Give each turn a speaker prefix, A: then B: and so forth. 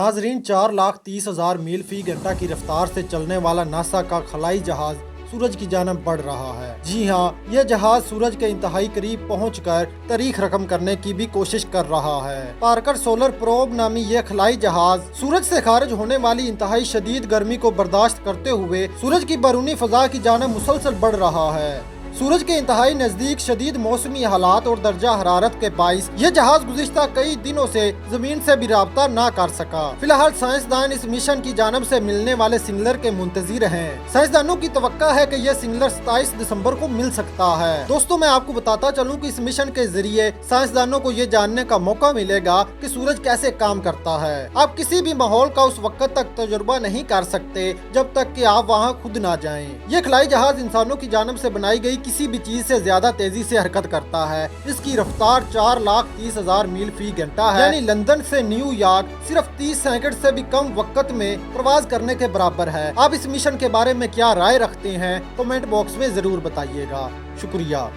A: नाजरीन 4,30,000 मील फी घंटा की रफ्तार से चलने वाला नासा का खलाई जहाज सूरज की जानब बढ़ रहा है। जी हाँ, यह जहाज सूरज के इंतहाई करीब पहुंचकर तारीख रकम करने की भी कोशिश कर रहा है। पार्कर सोलर प्रोब नामी यह खलाई जहाज सूरज से खारिज होने वाली इंतहाई शदीद गर्मी को बर्दाश्त करते हुए सूरज की बैरूनी फजा की जानब मुसलसल बढ़ रहा है। सूरज के इंतहाई नजदीक शदीद मौसमी हालात और दर्जा हरारत के बाइस यह जहाज गुज़िश्ता कई दिनों से जमीन से भी राब्ता ना कर सका। फिलहाल साइंसदान इस मिशन की जानब से मिलने वाले सिग्नल के मुंतजिर हैं। साइंसदानों की तवक्का है कि यह सिग्नल 27 दिसंबर को मिल सकता है। दोस्तों, मैं आपको बताता चलूं कि इस मिशन के जरिए साइंसदानों को यह जानने का मौका मिलेगा कि सूरज कैसे काम करता है। आप किसी भी माहौल का उस वक्त तक तजुर्बा नहीं कर सकते जब तक कि आप वहाँ खुद ना जाएं। यह खलाई जहाज इंसानों की जानब से बनाई गई किसी भी चीज से ज्यादा तेजी से हरकत करता है। इसकी रफ्तार 4,30,000 मील फी घंटा है, यानी लंदन से न्यूयॉर्क सिर्फ 30 सेकंड से भी कम वक्त में प्रवास करने के बराबर है। आप इस मिशन के बारे में क्या राय रखते हैं? कमेंट बॉक्स में जरूर बताइएगा। शुक्रिया।